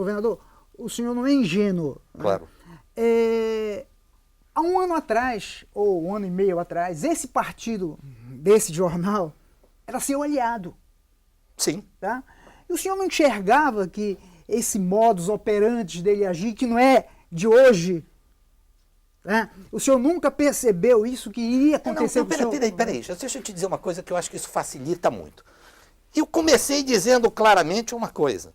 governador, o senhor não é ingênuo. Claro. Né? Há um ano atrás, ou um ano e meio atrás, esse partido desse jornal era seu aliado. Sim. Tá? E o senhor não enxergava que esse modus operandi dele agir, que não é de hoje, né? O senhor nunca percebeu isso que iria acontecer com o senhor? Peraí. Deixa eu te dizer uma coisa que eu acho que isso facilita muito. Eu comecei dizendo claramente uma coisa.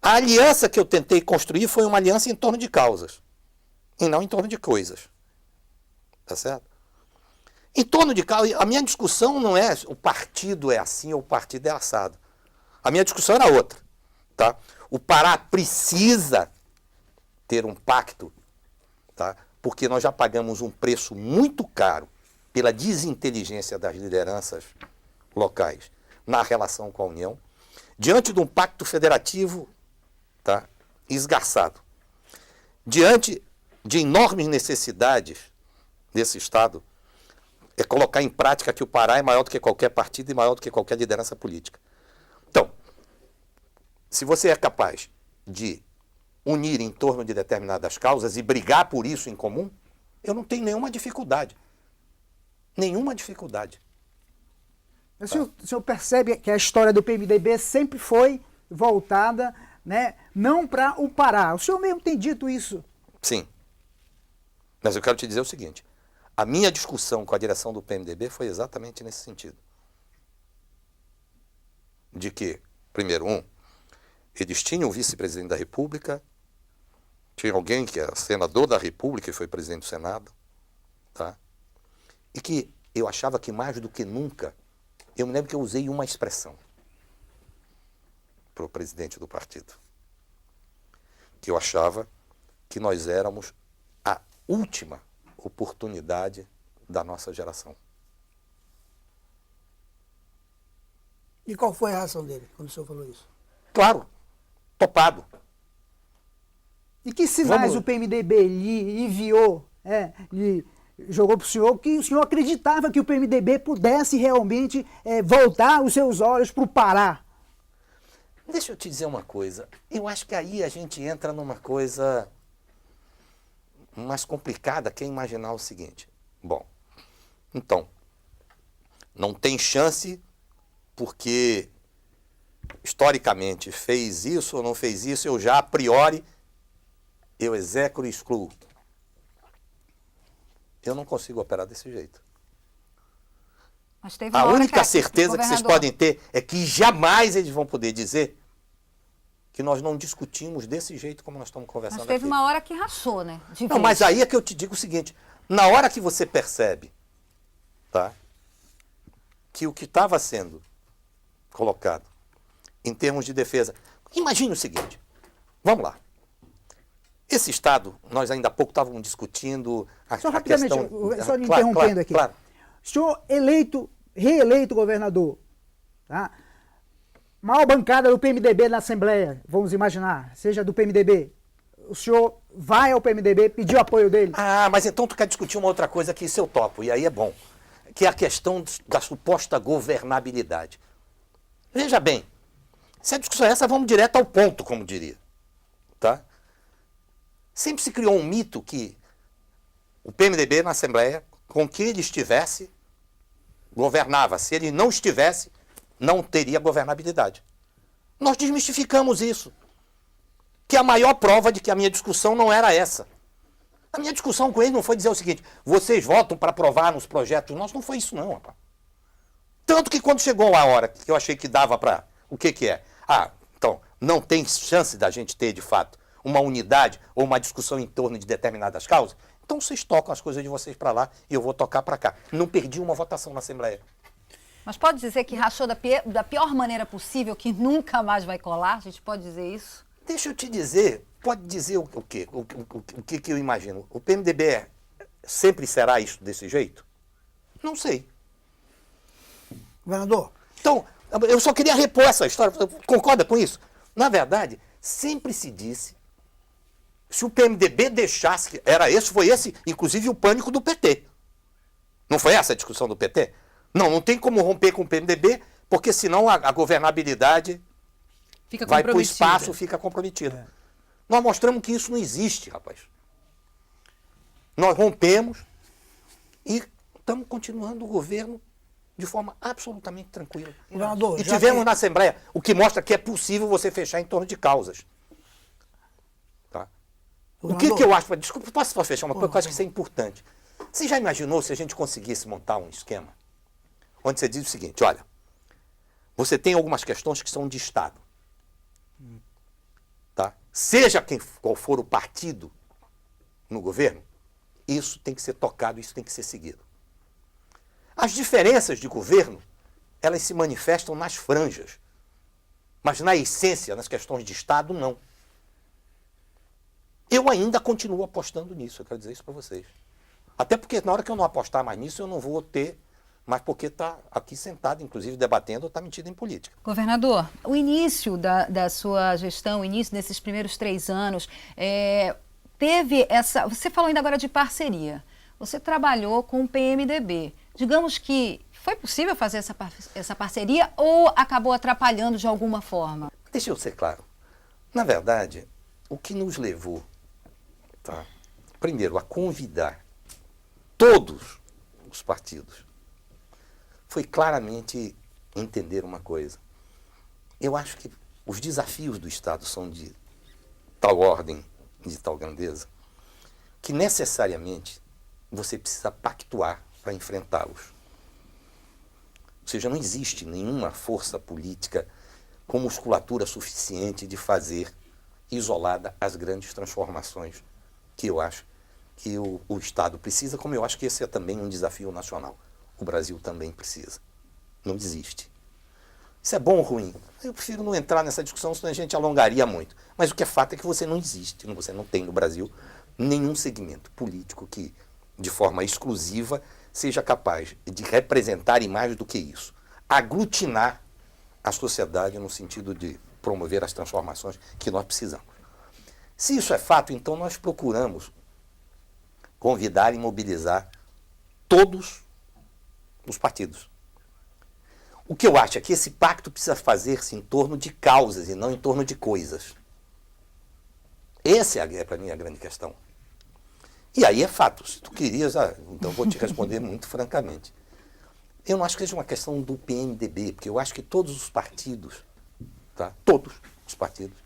A aliança que eu tentei construir foi uma aliança em torno de causas, e não em torno de coisas. Tá certo? Em torno de causas, a minha discussão não é o partido é assim ou o partido é assado. A minha discussão era outra. Tá? O Pará precisa ter um pacto, tá? Porque nós já pagamos um preço muito caro pela desinteligência das lideranças locais na relação com a União, diante de um pacto federativo, tá, esgarçado, diante de enormes necessidades desse Estado, é colocar em prática que o Pará é maior do que qualquer partido e maior do que qualquer liderança política. Então, se você é capaz de unir em torno de determinadas causas e brigar por isso em comum, eu não tenho nenhuma dificuldade. Nenhuma dificuldade. O senhor percebe que a história do PMDB sempre foi voltada, né, não para o Pará. O senhor mesmo tem dito isso. Sim. Mas eu quero te dizer o seguinte. A minha discussão com a direção do PMDB foi exatamente nesse sentido. De que, primeiro, eles tinham o vice-presidente da República, tinha alguém que é senador da República e foi presidente do Senado, tá? E que eu achava que mais do que nunca, eu me lembro que eu usei uma expressão para o presidente do partido, que eu achava que nós éramos a última oportunidade da nossa geração. E qual foi a reação dele quando o senhor falou isso? Claro, topado. E que sinais o PMDB lhe enviou, lhe jogou para o senhor, que o senhor acreditava que o PMDB pudesse realmente voltar os seus olhos para o Pará? Deixa eu te dizer uma coisa. Eu acho que aí a gente entra numa coisa mais complicada, que é imaginar o seguinte. Bom, então, não tem chance porque historicamente fez isso ou não fez isso, eu já a priori, eu execro e excluo. Eu não consigo operar desse jeito. Mas teve A uma hora única certeza que vocês podem ter é que jamais eles vão poder dizer que nós não discutimos desse jeito como nós estamos conversando aqui. Mas teve uma hora que rachou, né? Não, mas aí é que eu te digo o seguinte, na hora que você percebe, tá, que o que estava sendo colocado em termos de defesa, imagine o seguinte, vamos lá, esse Estado, nós ainda há pouco estávamos discutindo Só a rapidamente, questão... só lhe interrompendo aqui. Claro. O senhor reeleito governador, tá? Maior bancada do PMDB na Assembleia, vamos imaginar, seja do PMDB. O senhor vai ao PMDB, pediu apoio dele? Ah, mas então tu quer discutir uma outra coisa que isso eu topo, e aí é bom, que é a questão da suposta governabilidade. Veja bem, se a discussão é essa, vamos direto ao ponto, como diria. Tá? Sempre se criou um mito que o PMDB na Assembleia, com quem ele estivesse, governava. Se ele não estivesse, não teria governabilidade. Nós desmistificamos isso. Que a maior prova de que a minha discussão não era essa. A minha discussão com ele não foi dizer o seguinte, vocês votam para aprovar nos projetos. Nós não foi isso não, rapaz. Tanto que quando chegou a hora que eu achei que dava para... O que que é? Ah, então, não tem chance da gente ter, de fato, uma unidade ou uma discussão em torno de determinadas causas? Então vocês tocam as coisas de vocês para lá e eu vou tocar para cá. Não perdi uma votação na Assembleia. Mas pode dizer que rachou da pior maneira possível, que nunca mais vai colar? A gente pode dizer isso? Deixa eu te dizer, pode dizer o quê? O que eu imagino? O PMDB sempre será isso desse jeito? Não sei. Governador. Então, eu só queria repor essa história. Concorda com isso? Na verdade, sempre se disse, se o PMDB deixasse, foi esse, inclusive, o pânico do PT. Não foi essa a discussão do PT? Não tem como romper com o PMDB, porque senão a governabilidade Fica vai para o comprometida. espaço, fica comprometido. Nós mostramos que isso não existe, rapaz. Nós rompemos e estamos continuando o governo de forma absolutamente tranquila. Governador, E já tivemos que- na Assembleia, o que mostra que é possível você fechar em torno de causas. Tá? O que eu acho? Desculpa, posso só fechar uma coisa que eu acho que isso é importante. Você já imaginou se a gente conseguisse montar um esquema onde você diz o seguinte, olha, você tem algumas questões que são de Estado. Tá? Seja qual for o partido no governo, isso tem que ser tocado, isso tem que ser seguido. As diferenças de governo, elas se manifestam nas franjas, mas na essência, nas questões de Estado, não. Eu ainda continuo apostando nisso, eu quero dizer isso para vocês. Até porque na hora que eu não apostar mais nisso, eu não vou ter, mas porque está aqui sentado, inclusive debatendo, está metido em política. Governador, o início da sua gestão, o início desses primeiros 3 anos, teve essa... Você falou ainda agora de parceria. Você trabalhou com o PMDB. Digamos que foi possível fazer essa parceria ou acabou atrapalhando de alguma forma? Deixa eu ser claro. Na verdade, o que nos levou, tá, primeiro, a convidar todos os partidos foi claramente entender uma coisa. Eu acho que os desafios do Estado são de tal ordem, de tal grandeza, que necessariamente você precisa pactuar para enfrentá-los. Ou seja, não existe nenhuma força política com musculatura suficiente de fazer isolada as grandes transformações que eu acho que o Estado precisa, como eu acho que esse é também um desafio nacional. O Brasil também precisa. Não existe. Isso é bom ou ruim? Eu prefiro não entrar nessa discussão, senão a gente alongaria muito. Mas o que é fato é que você não existe, você não tem no Brasil nenhum segmento político que, de forma exclusiva, seja capaz de representar e mais do que isso, aglutinar a sociedade no sentido de promover as transformações que nós precisamos. Se isso é fato, então nós procuramos convidar e mobilizar todos os partidos. O que eu acho é que esse pacto precisa fazer-se em torno de causas e não em torno de coisas. Essa é para mim a grande questão. E aí é fato. Se tu querias, então vou te responder muito francamente. Eu não acho que seja uma questão do PMDB, porque eu acho que todos os partidos, tá? Todos os partidos,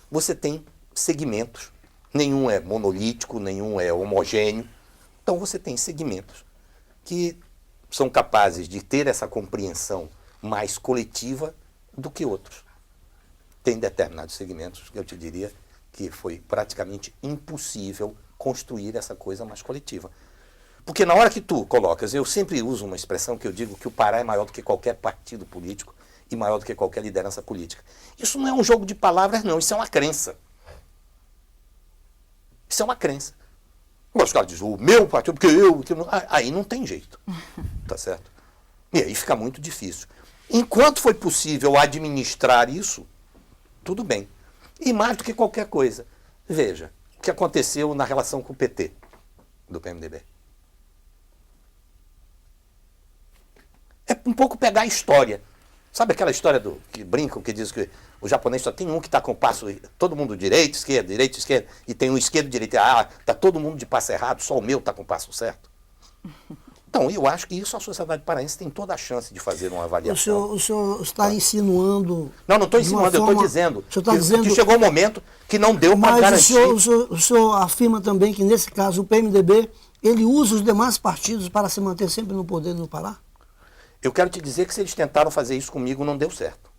você tem segmentos. Nenhum é monolítico, nenhum é homogêneo. Então você tem segmentos que são capazes de ter essa compreensão mais coletiva do que outros. Tem determinados segmentos que eu te diria que foi praticamente impossível construir essa coisa mais coletiva. Porque na hora que tu colocas, eu sempre uso uma expressão que eu digo que o Pará é maior do que qualquer partido político e maior do que qualquer liderança política. Isso não é um jogo de palavras, não, isso é uma crença. Isso é uma crença. Os caras dizem, o meu partido, porque eu... Aí não tem jeito, tá certo? E aí fica muito difícil. Enquanto foi possível administrar isso, tudo bem. E mais do que qualquer coisa, veja o que aconteceu na relação com o PT, do PMDB. É um pouco pegar a história. Sabe aquela história do que brincam, que diz que o japonês só tem um que está com o passo, todo mundo direito, esquerda, e tem um esquerdo, direito. Está todo mundo de passo errado, só o meu está com o passo certo. Então, eu acho que isso a sociedade paraense tem toda a chance de fazer uma avaliação. O senhor está insinuando... Não estou insinuando, eu estou dizendo, que chegou um momento que não deu para garantir. Mas o senhor afirma também que, nesse caso, o PMDB, ele usa os demais partidos para se manter sempre no poder no Pará? Eu quero te dizer que se eles tentaram fazer isso comigo, não deu certo.